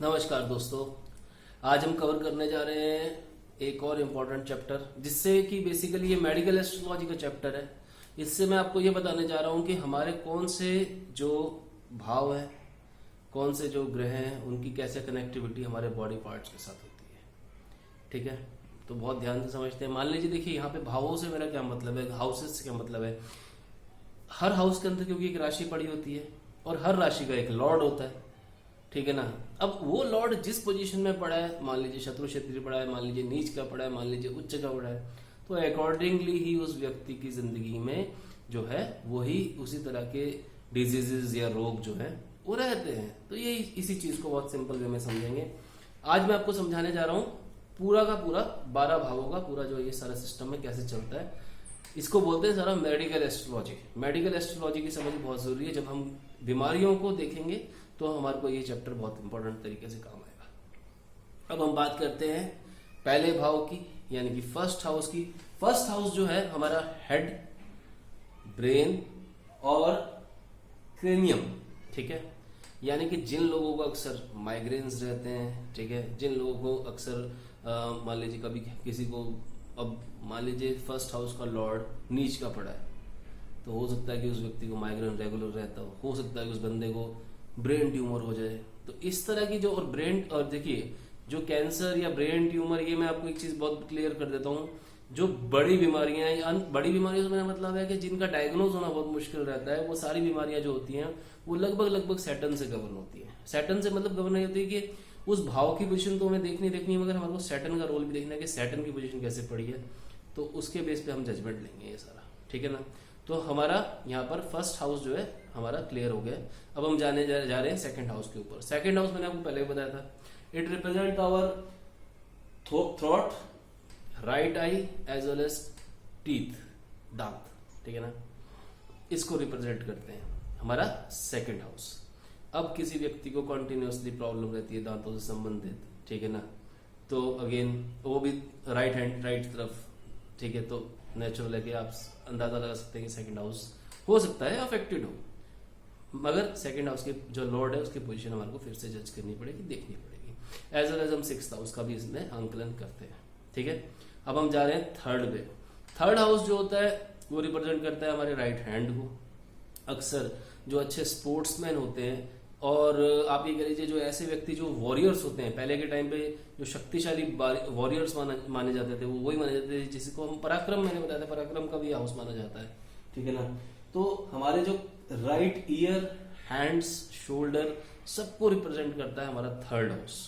नमस्कार दोस्तों, आज हम कवर करने जा रहे हैं एक और इम्पोर्टेंट चैप्टर, जिससे कि बेसिकली ये मेडिकल एस्ट्रोलॉजी का चैप्टर है। इससे मैं आपको ये बताने जा रहा हूँ कि हमारे कौन से जो भाव है, कौन से जो ग्रह हैं, उनकी कैसे कनेक्टिविटी हमारे बॉडी पार्ट्स के साथ होती है। ठीक है, तो बहुत ध्यान से समझते हैं। मान लीजिए, देखिए यहाँ पे भावों से मेरा क्या मतलब है, हाउसेस से क्या मतलब है। हर हाउस के अंदर क्योंकि एक राशि पड़ी होती है और हर राशि का एक लॉर्ड होता है। ठीक है ना। अब वो लॉर्ड जिस पोजीशन में पड़ा है, मान लीजिए शत्रु क्षेत्रीय पड़ा है, मान लीजिए नीच का पड़ा है, मान लीजिए उच्च का पड़ा है, तो अकॉर्डिंगली ही उस व्यक्ति की जिंदगी में जो है वही उसी तरह के डिजीजेज या रोग जो है वो रहते हैं। तो ये इसी चीज को बहुत सिंपल वे में समझेंगे। आज मैं आपको समझाने जा रहा हूँ पूरा का पूरा 12 भावों का पूरा जो ये सारा सिस्टम में कैसे चलता है। इसको बोलते हैं सारा मेडिकल एस्ट्रोलॉजी। मेडिकल एस्ट्रोलॉजी की समझ बहुत जरूरी है। जब हम बीमारियों को देखेंगे तो हमारे को ये चैप्टर बहुत इंपॉर्टेंट तरीके से काम आएगा। अब हम बात करते हैं पहले भाव की, यानी कि फर्स्ट हाउस की। फर्स्ट हाउस जो है हमारा हेड, ब्रेन और क्रेनियम। ठीक है, यानी कि जिन लोगों को अक्सर माइग्रेन्स रहते हैं, ठीक है, जिन लोगों को अक्सर मान लीजिए कभी किसी को, अब मान लीजिए फर्स्ट हाउस का लॉर्ड नीच का पड़ा है, तो हो सकता है कि उस व्यक्ति को माइग्रेन रेगुलर रहता हो सकता है कि उस बंदे को ब्रेन ट्यूमर हो जाए। तो इस तरह की जो, और ब्रेन, और देखिए जो कैंसर या ब्रेन ट्यूमर, ये मैं आपको एक चीज बहुत क्लियर कर देता हूँ, जो बड़ी बीमारियां हैं, बड़ी बीमारियों से मेरा मतलब है कि जिनका डायग्नोज होना बहुत मुश्किल रहता है, वो सारी बीमारियां जो होती हैं वो लगभग सैटर्न से गवर्न होती है। सैटर्न से मतलब गवर्न नहीं होती है कि उस भाव की पोजीशन तो हमें देखनी है, मगर हमारे को सैटर्न का रोल भी देखना है कि सैटर्न की पोजीशन कैसे पड़ी है, तो उसके बेस पे हम जजमेंट लेंगे ये सारा। ठीक है ना। तो हमारा यहाँ पर फर्स्ट हाउस जो है हमारा क्लियर हो गया। अब हम जाने जा रहे हैं सेकंड हाउस के ऊपर। सेकंड हाउस मैंने आपको पहले बताया था, it represent our throat, right I as well as teeth, दांत। ठीक है ना, इसको रिप्रेजेंट करते हैं हमारा सेकंड हाउस। अब किसी व्यक्ति को कंटिन्यूअसली प्रॉब्लम रहती है दांतों से संबंधित, ठीक है ना, तो अगेन वो भी राइट हैंड, राइट तरफ, ठीक है, तो नेचुरल है कि आप अंदाजा लगा सकते हैं कि सेकंड हाउस हो सकता है अफेक्टेड हो, मगर सेकंड हाउस के जो लॉर्ड है उसकी पोजीशन हमारे को फिर से जज करनी पड़ेगी, देखनी पड़ेगी। एज वेल एज हम सिक्स्थ हाउस का भी इसमें आंकलन करते हैं। ठीक है, अब हम जा रहे हैं थर्ड पे। थर्ड हाउस जो होता है वो रिप्रेजेंट करता है हमारे राइट हैंड को। अक्सर जो अच्छे स्पोर्ट्समैन होते हैं, और आप ये कह लीजिए जो ऐसे व्यक्ति जो वॉरियर्स होते हैं, पहले के टाइम पे जो शक्तिशाली वॉरियर्स माने जाते थे, वो वही माने जाते थे जिसको हम पराक्रम, मैंने बताया था, पराक्रम का भी हाउस माना जाता है। ठीक है ना। तो हमारे जो राइट ईयर, हैंड्स, शोल्डर, सबको रिप्रेजेंट करता है हमारा थर्ड हाउस।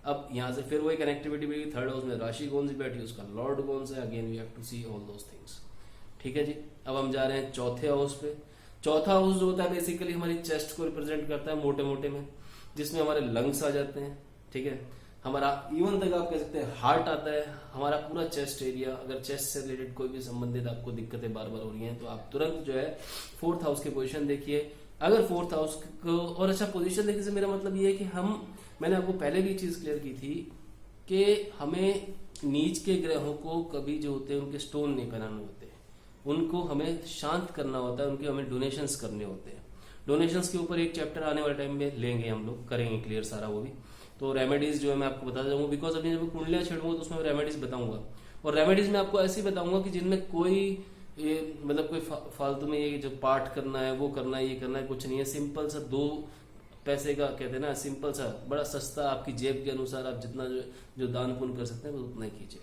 अब यहाँ से फिर वही कनेक्टिविटी भी, थर्ड हाउस में राशि कौन सी बैठी, उसका लॉर्ड कौन सा है, again we have to see all those things. ठीक है जी। अब हम जा रहे हैं चौथे हाउस पे। चौथा हाउस जो होता है बेसिकली हमारी चेस्ट को रिप्रेजेंट करता है मोटे मोटे में, जिसमें हमारे लंग्स आ जाते हैं। ठीक है, हमारा इवन तक आप कह सकते हैं हार्ट आता है, हमारा पूरा चेस्ट एरिया। अगर चेस्ट से रिलेटेड कोई भी संबंधित आपको दिक्कतें बार बार हो रही हैं, तो आप तुरंत जो है फोर्थ हाउस की पोजीशन देखिए। अगर फोर्थ हाउस को, और अच्छा पोजीशन देखने से मेरा मतलब ये है कि मैंने आपको पहले भी चीज क्लियर की थी कि हमें नीच के ग्रहों को कभी जो होते हैं उनके स्टोन नहीं पहनाने होते, उनको हमें शांत करना होता है, उनके हमें डोनेशंस करने होते हैं। डोनेशंस के ऊपर एक चैप्टर आने वाले टाइम में लेंगे, हम लोग करेंगे क्लियर सारा वो भी। तो रेमेडीज जो है मैं आपको बताता जाऊंगा, बिकॉज अभी जब कुंडलियां छेड़ूंगा तो उसमें रेमेडीज बताऊंगा, और रेमेडीज में आपको ऐसी बताऊंगा कि जिनमें कोई मतलब कोई फालतू में ये जो पाठ करना है, वो करना है, ये करना है, कुछ नहीं है। सिंपल सा 2 पैसे का कहते हैं ना, सिंपल सा, बड़ा सस्ता, आपकी जेब के अनुसार आप जितना जो दान पुण्य कर सकते हैं वो उतना ही कीजिए।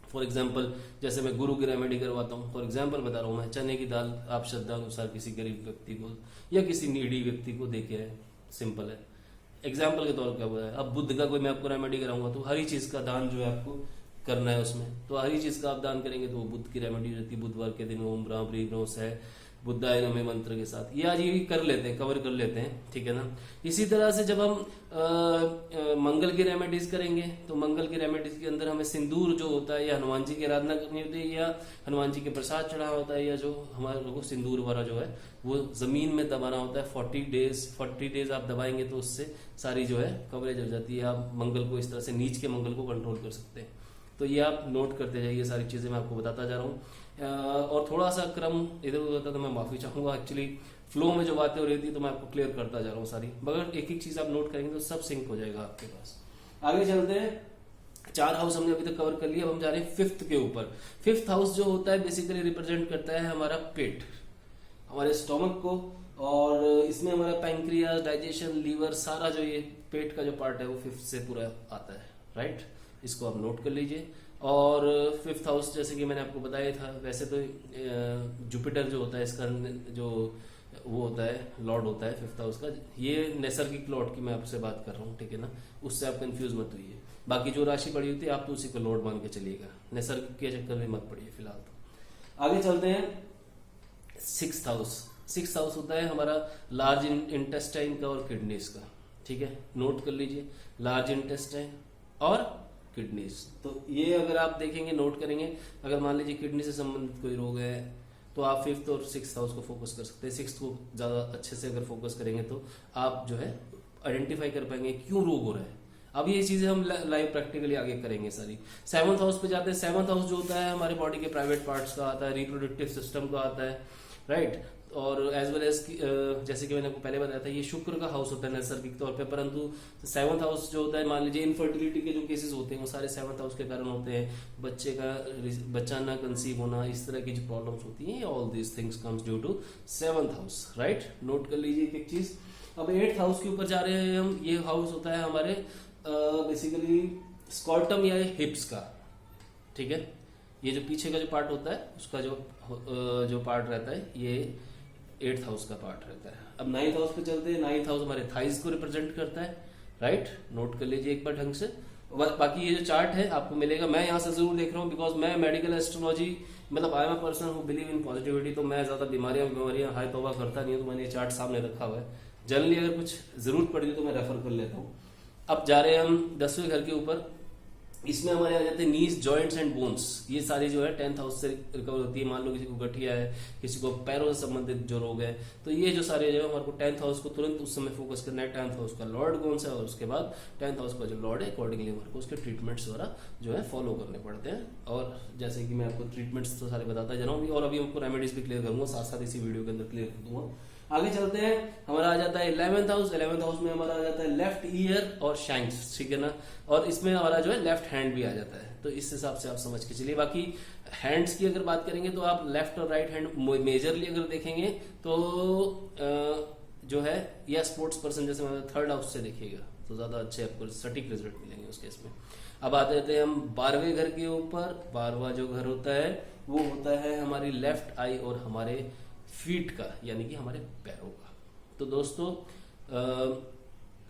फॉर एग्जाम्पल, जैसे मैं गुरु की रेमेडी करवाता हूँ, फॉर एग्जाम्पल बता रहा हूँ मैं, चने की दाल आप श्रद्धा अनुसार किसी गरीब व्यक्ति को या किसी नीडी व्यक्ति को दे के आए, सिंपल है। एग्जाम्पल के तौर पर है। अब बुद्ध का कोई मैं आपको रेमेडी कराऊंगा तो हरी चीज का दान जो है आपको करना है उसमें, तो हरी चीज का आप दान करेंगे तो वो बुद्ध की रेमेडी रहती है। बुधवार के दिन ओम ब्राह्म ह्रीं ब्रह्म सह बुद्धाय नमः मंत्र के साथ, ये आज ये कर लेते हैं, कवर कर लेते हैं। ठीक है ना। इसी तरह से जब हम मंगल की रेमेडीज करेंगे, तो मंगल की रेमेडीज के अंदर हमें सिंदूर जो होता है, या हनुमान जी की आराधना करनी होती है, या हनुमान जी के प्रसाद चढ़ाना होता है, या जो हमारे लोगों को सिंदूर वाला जो है वो जमीन में दबाना होता है। 40 डेज आप दबाएंगे तो उससे सारी जो है कवरेज हो जाती है। आप मंगल को इस तरह से, नीच के मंगल को कंट्रोल कर सकते हैं। तो ये आप नोट करते जाइए, सारी चीजें मैं आपको बताता जा रहा हूँ। और थोड़ा सा क्रम इधर उधर होता तो मैं माफी चाहूंगा। एक्चुअली फ्लो में जो बातें हो रही थी तो मैं आपको क्लियर करता जा रहा हूँ सारी, मगर एक एक चीज आप नोट करेंगे तो सब सिंक हो जाएगा आपके पास। आगे चलते हैं, 4 हाउस हमने अभी तक कवर कर लिया, अब हम जा रहे हैं 5th के ऊपर। 5th हाउस जो होता है बेसिकली रिप्रेजेंट करता है हमारा पेट, हमारे स्टोमक को, और इसमें हमारा पैंक्रियाज, डाइजेशन, लीवर, सारा जो ये पेट का जो पार्ट है वो 5th से पूरा आता है, राइट। इसको आप नोट कर लीजिए। और 5th हाउस जैसे कि मैंने आपको बताया था, वैसे तो जुपिटर जो होता है इसका जो वो होता है लॉर्ड होता है 5th हाउस का, ये नैसर्गिक लॉर्ड की मैं आपसे बात कर रहा हूँ, ठीक है ना, उससे आप कंफ्यूज मत होइए। बाकी जो राशि पड़ी होती है आप तो उसी को लॉर्ड मान के चलिएगा, नैसर्गिक के चक्कर में मत पड़िए फिलहाल। तो आगे चलते हैं 6th हाउस। 6th हाउस होता है हमारा लार्ज इंटेस्टाइन का और किडनीज का, ठीक है, नोट कर लीजिए, लार्ज इंटेस्टाइन और किडनीज। तो ये अगर आप देखेंगे, नोट करेंगे, अगर मान लीजिए किडनी से संबंधित कोई रोग है तो आप 5th और 6th हाउस को फोकस कर सकते हैं। 6th को ज्यादा अच्छे से अगर फोकस करेंगे तो आप जो है आइडेंटिफाई कर पाएंगे क्यों रोग हो रहा है। अब ये चीजें हम लाइव प्रैक्टिकली आगे करेंगे सारी। 7th हाउस पे जाते हैं। 7th हाउस जो होता है हमारे बॉडी के प्राइवेट पार्ट्स का आता है, रिप्रोडक्टिव सिस्टम का आता है, राइट। और एज वेल एज जैसे कि मैंने आपको पहले बताया था ये शुक्र का हाउस होता है नैसर्गिक तौर पे, परंतु 7th हाउस जो होता है, मान लीजिए इनफर्टिलिटी के जो केसेस होते हैं वो सारे 7th हाउस के कारण होते हैं, बच्चा ना कंसीव होना, इस तरह की जो प्रॉब्लम्स होती हैं, all these things comes due to 7th house, right. Note कर लीजिए एक चीज। अब 8th हाउस के ऊपर जा रहे हैं हम। ये हाउस होता है हमारे बेसिकली स्कॉर्टम या हिप्स का, ठीक है। ये जो पीछे का जो पार्ट होता है उसका जो पार्ट रहता है ये 8th हाउस का पार्ट रहता है। अब 9th हाउस पे चलते हैं। 9th हाउस हमारे थाइज को रिप्रेजेंट करता है, राइट। नोट कर लीजिए एक बार ढंग से। बाकी ये जो चार्ट है आपको मिलेगा, मैं यहाँ से जरूर देख रहा हूँ बिकॉज मैं मेडिकल एस्ट्रोलॉजी, मतलब I am a person who believe in positivity, तो मैं ज्यादा बीमारियां हाई तौबा करता नहीं हूँ, तो मैंने ये चार्ट सामने रखा हुआ है। जनरली अगर कुछ जरूरत पड़ी तो मैं रेफर कर लेता हूँ। अब जा रहे हैं हम 10वें घर के ऊपर। इसमें हमारे आ जाते हैं नीज, जॉइंट्स एंड बोन्स। ये सारी जो है 10th हाउस से रिकवर होती है। मान लो किसी को गठिया है, किसी को पैरों से संबंधित जो रोग है, तो ये जो सारे जो है हमारे को 10th हाउस को तुरंत उस समय फोकस करना है। 10th हाउस का लॉर्ड कौन सा है और उसके बाद 10th हाउस का जो लॉर्ड है अकॉर्डिंगली हमारे को उसके ट्रीटमेंट्स द्वारा जो है फॉलो करने पड़ते हैं। और जैसे कि मैं आपको ट्रीटमेंट्स तो सारे बताता जा रहा हूँ और अभी आपको रेमेडीज भी क्लियर करूंगा, साथ साथ इसी वीडियो के अंदर क्लियर कर दूंगा। आगे चलते हैं, हमारा आ जाता है 11th हाउस। 11th हाउस में हमारा आ जाता है लेफ्ट ईयर और शैंक्स, ठीक है ना। और इसमें हमारा जो है लेफ्ट हैंड भी आ जाता है, तो इस हिसाब से आप समझ के चलिए। बाकी हैंड्स की अगर बात करेंगे तो आप लेफ्ट और राइट हैंड मेजरली अगर देखेंगे तो जो है या स्पोर्ट्स पर्सन जैसे 3rd हाउस से देखिएगा तो ज्यादा अच्छे आपको सटीक रिजल्ट मिलेंगे उस केस में। अब आ जाते हैं हम 12वें घर के ऊपर। 12वां जो घर होता है वो होता है हमारी लेफ्ट आई और हमारे फीट का, यानी कि हमारे पैरों का। तो दोस्तों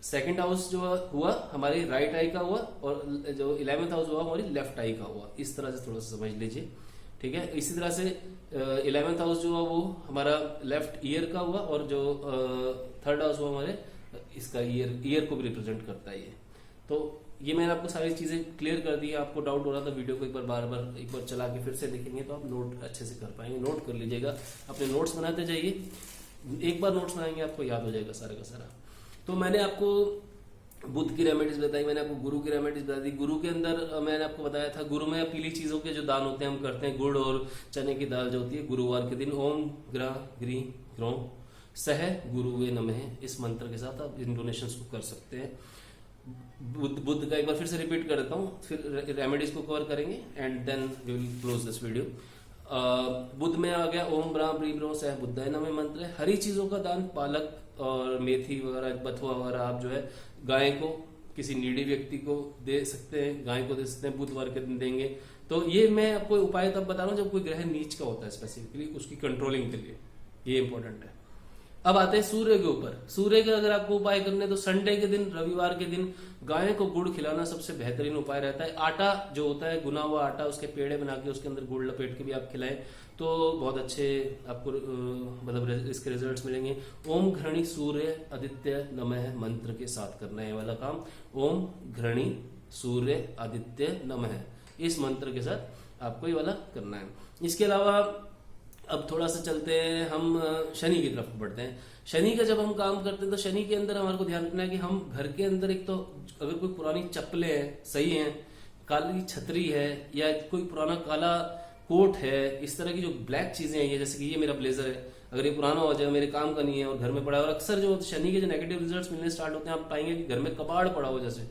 2nd हाउस जो हुआ हमारी राइट आई का हुआ और जो 11th हाउस हुआ हमारी लेफ्ट आई का हुआ। इस तरह से थोड़ा सा समझ लीजिए, ठीक है। इसी तरह से 11th हाउस जो हुआ वो हमारा लेफ्ट ईयर का हुआ और जो 3rd हाउस हुआ हमारे इसका ईयर को भी रिप्रेजेंट करता है ये। तो ये मैंने आपको सारी चीजें क्लियर कर दी है। आपको डाउट हो रहा था, वीडियो को एक बार चला के फिर से देखेंगे तो आप नोट अच्छे से कर पाएंगे। नोट कर लीजिएगा, अपने नोट्स बनाते जाइए, एक बार नोट्स बनाएंगे आपको याद हो जाएगा सारे का सारा। तो मैंने आपको बुध की रेमेडीज बताई, मैंने आपको गुरु की रेमेडीज बता दी। गुरु के अंदर मैंने आपको बताया था, गुरु में पीली चीजों के जो दान होते हैं हम करते हैं, गुड़ और चने की दाल जो होती है गुरुवार के दिन। ओम ग्रा ग्री ग्रो सह गुरुवे नमः, इस मंत्र के साथ आप इन डोनेशंस को कर सकते हैं। बुद्ध का एक बार फिर से रिपीट कर देता हूँ, फिर रेमेडीज को कवर करेंगे and then we will close this video. Budh में आ गया ओम ब्राह्म ब्रीब्रो सह बुद्धाय नमः मंत्र है। हरी चीजों का दान, पालक और मेथी वगैरह, बथुआ वगैरह आप जो है गाय को, किसी नीडी व्यक्ति को दे सकते हैं, गाय को दे सकते हैं, बुधवार के दिन देंगे। तो ये मैं आपको उपाय तब बता रहा हूँ जब कोई ग्रह नीच का होता है, स्पेसिफिकली उसकी कंट्रोलिंग के लिए, ये इंपॉर्टेंट है। अब आते हैं सूर्य के ऊपर। सूर्य के अगर आपको उपाय करने तो संडे के दिन, रविवार के दिन गाय को गुड़ खिलाना सबसे बेहतरीन उपाय रहता है। आटा जो होता है, गुना हुआ आटा, उसके पेड़े बना के उसके अंदर गुड़ लपेट के भी आप खिलाएं तो बहुत अच्छे आपको मतलब इसके रिजल्ट्स मिलेंगे। ओम घृणी सूर्य आदित्य नमः मंत्र के साथ करना है वाला काम। ओम घृणी सूर्य आदित्य नमः, इस मंत्र के साथ आपको ये वाला करना है। इसके अलावा अब थोड़ा सा चलते हैं हम शनि की तरफ बढ़ते हैं। शनि का जब हम काम करते हैं तो शनि के अंदर हमारे को ध्यान रखना है कि हम घर के अंदर एक तो अगर कोई पुरानी चप्पलें हैं सही हैं, काली छतरी है या कोई पुराना काला कोट है, इस तरह की जो ब्लैक चीजें हैं, ये जैसे कि ये मेरा ब्लेजर है, अगर ये पुराना हो जाए, मेरे काम का नहीं है और घर में पड़ा है, और अक्सर जो शनि के जो नेगेटिव रिजल्ट्स मिलने स्टार्ट होते हैं, आप पाएंगे कि घर में कबाड़ पड़ा हो जैसे,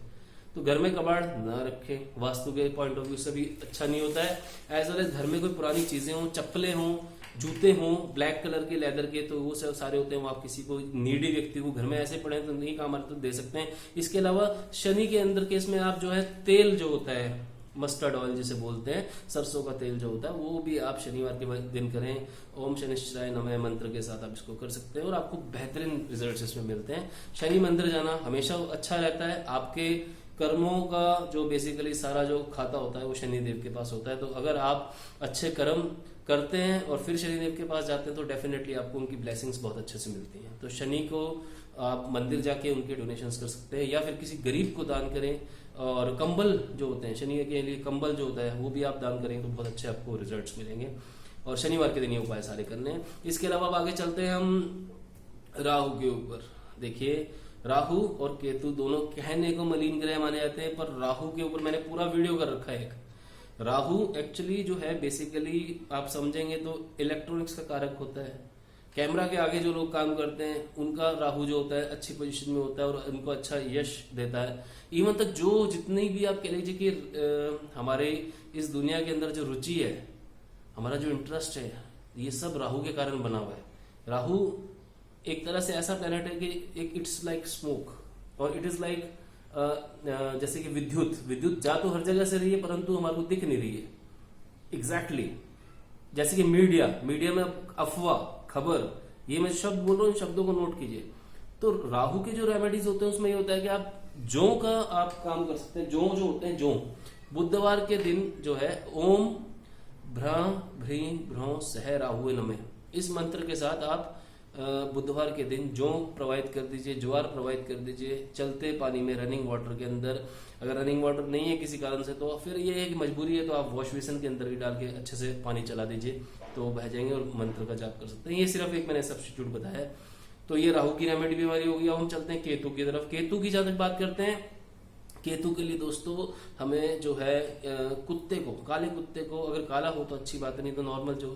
तो घर में कबाड़ ना रखें, वास्तु के पॉइंट ऑफ व्यू से भी अच्छा नहीं होता है। एज वेल एज घर में कोई पुरानी चीजें हों, चप्पलें हों, जूते हों ब्लैक कलर के लेदर के, तो वो सब सारे होते हैं, वो आप किसी को नीडी व्यक्ति को घर में ऐसे पड़े हैं तो नहीं काम आते तो दे सकते हैं। इसके अलावा शनि के अंदर केस में आप जो है तेल जो होता है, मस्टर्ड ऑयल जिसे बोलते हैं, सरसों का तेल जो होता है, वो भी आप शनिवार के दिन करें। ओम शनिश्चराय नमः मंत्र के साथ आप इसको कर सकते हैं और आपको बेहतरीन रिजल्ट्स इसमें मिलते हैं। शनि मंदिर जाना हमेशा अच्छा रहता है। आपके कर्मों का जो बेसिकली सारा जो खाता होता है वो शनि देव के पास होता है, तो अगर आप अच्छे कर्म करते हैं और फिर शनि देव के पास जाते हैं तो डेफिनेटली आपको उनकी ब्लेसिंग्स बहुत अच्छे से मिलती हैं। तो शनि को आप मंदिर जाके उनके डोनेशंस कर सकते हैं या फिर किसी गरीब को दान करें। और कंबल जो होते हैं शनि के लिए, कंबल जो होता है वो भी आप दान करेंगे तो बहुत अच्छे आपको रिजल्ट्स मिलेंगे। और शनिवार के दिन ये उपाय सारे करने हैं। इसके अलावा अब आगे चलते हैं हम राहु के ऊपर। देखिए, राहु और केतु दोनों कहने को मलिन ग्रह माने जाते हैं, पर राहु के ऊपर मैंने पूरा वीडियो कर रखा है एक। राहु एक्चुअली जो है बेसिकली आप समझेंगे तो इलेक्ट्रॉनिक्स का कारक होता है। कैमरा के आगे जो लोग काम करते हैं उनका राहु जो होता है अच्छी पोजीशन में होता है और उनको अच्छा यश देता है। इवन तक जो जितनी भी आप कह लीजिए कि हमारे इस दुनिया के अंदर जो रुचि है, हमारा जो इंटरेस्ट है, ये सब राहु के कारण बना हुआ है। राहु एक तरह से ऐसा प्लेनेट है कि एक इट्स लाइक स्मोक और इट इज लाइक जैसे कि विद्युत जा तो हर जगह से रही है परंतु हमारे को दिख नहीं रही है एग्जैक्टली। जैसे कि मीडिया में अफवाह, खबर, ये मैं शब्द बोल रहा हूँ, शब्दों को नोट कीजिए। तो राहु के जो रेमेडीज होते हैं उसमें ये होता है कि आप जौ का आप काम कर सकते हैं। जौ जो होते हैं, जौ बुधवार के दिन जो है ओम भ्रीं भ्रौ सह राहु नमः, इस मंत्र के साथ आप बुधवार के दिन जौ प्रोवाइड कर दीजिए, ज्वार प्रोवाइड कर दीजिए चलते पानी में, रनिंग वाटर के अंदर। अगर रनिंग वाटर नहीं है किसी कारण से तो फिर ये एक मजबूरी है तो आप वॉश बेसिन के अंदर भी डाल के अच्छे से पानी चला दीजिए तो बह जाएंगे और मंत्र का जाप कर सकते हैं। ये सिर्फ एक मैंने सब्स्टिट्यूट बताया है। तो ये राहु की रेमेडी भी हमारी होगी। अब हम चलते हैं केतु की तरफ। केतु की जहां तक बात करते हैं, केतु के लिए दोस्तों हमें जो है कुत्ते को, काले कुत्ते को, अगर काला हो तो अच्छी बात नहीं तो नॉर्मल जो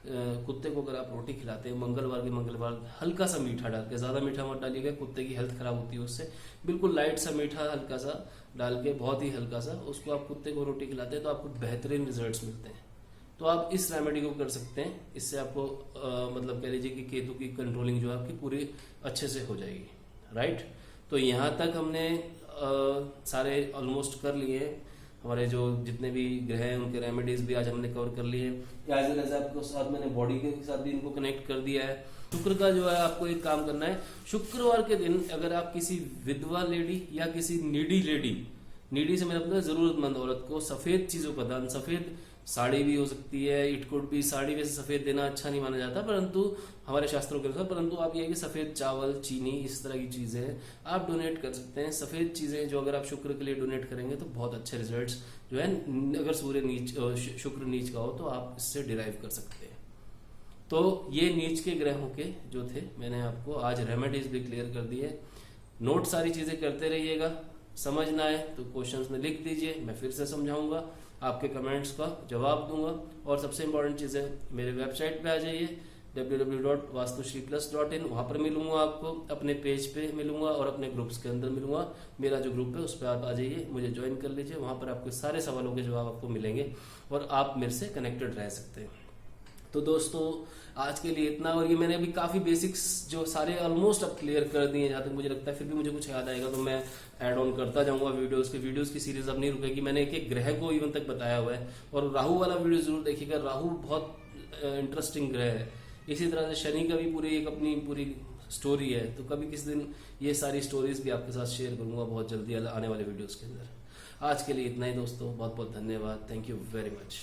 कुत्ते को अगर आप रोटी खिलाते हैं मंगलवार हल्का सा मीठा डाल के, ज्यादा मीठा मत डालिएगा, कुत्ते की हेल्थ खराब होती है उससे। बिल्कुल लाइट सा मीठा हल्का सा डाल के, बहुत ही हल्का सा, उसको आप कुत्ते को रोटी खिलाते हैं तो आपको बेहतरीन रिजल्ट्स मिलते हैं। तो आप इस रेमेडी को कर सकते हैं। इससे आपको मतलब कह लीजिए कि केतु की कंट्रोलिंग जो है आपकी पूरी अच्छे से हो जाएगी। राइट, तो यहाँ तक हमने सारे ऑलमोस्ट कर लिए। हमारे जो जितने भी ग्रह हैं उनके रेमेडीज भी आज हमने कवर कर लिए। एज वेल एज आपको साथ मैंने बॉडी के साथ भी इनको कनेक्ट कर दिया है। शुक्र का जो है आपको एक काम करना है, शुक्रवार के दिन अगर आप किसी विधवा लेडी या किसी नीडी लेडी, नीडी से मेरा मतलब जरूरतमंद औरत को सफेद चीजों का दान, सफेद साड़ी भी हो सकती है, इट कुड भी, साड़ी वैसे सफेद देना अच्छा नहीं माना जाता परंतु हमारे शास्त्रों के अनुसार, परंतु आप ये कि सफेद चावल, चीनी, इस तरह की चीजें आप डोनेट कर सकते हैं। सफेद चीजें जो अगर आप शुक्र के लिए डोनेट करेंगे तो बहुत अच्छे रिजल्ट्स जो है, अगर सूर्य नीच शुक्र नीच का हो तो आप इससे डिराइव कर सकते हैं। तो ये नीच के ग्रहों के जो थे मैंने आपको आज रेमेडीज भी क्लियर कर दी है। नोट सारी चीजें करते रहिएगा। समझ ना आए तो क्वेश्चंस में लिख दीजिए, मैं फिर से समझाऊंगा, आपके कमेंट्स का जवाब दूंगा। और सबसे इंपॉर्टेंट चीज है, मेरे वेबसाइट पे आ जाइए www.vastushriplus.in, वहां पर मिलूंगा आपको, अपने पेज पे मिलूंगा और अपने ग्रुप्स के अंदर मिलूंगा। मेरा जो ग्रुप है उस पर आप आ जाइए, मुझे ज्वाइन कर लीजिए, वहां पर आपके सारे सवालों के जवाब आपको मिलेंगे और आप मेरे से कनेक्टेड रह सकते हैं। तो दोस्तों आज के लिए इतना, और ये मैंने अभी काफी बेसिक्स जो सारे ऑलमोस्ट अब क्लियर कर दिए जहां तक मुझे लगता है। फिर भी मुझे कुछ याद आएगा तो मैं ऐड ऑन करता जाऊंगा वीडियोस की सीरीज अब नहीं रुकेगी। मैंने एक एक ग्रह को इवन तक बताया हुआ है और राहु वाला वीडियो जरूर देखिएगा। राहु बहुत इंटरेस्टिंग ग्रह है। इसी तरह से शनि का भी पूरी एक अपनी पूरी स्टोरी है, तो कभी किसी दिन ये सारी स्टोरीज भी आपके साथ शेयर करूंगा बहुत जल्दी आने वाले वीडियोस के अंदर। आज के लिए इतना ही दोस्तों, बहुत बहुत धन्यवाद, थैंक यू वेरी मच।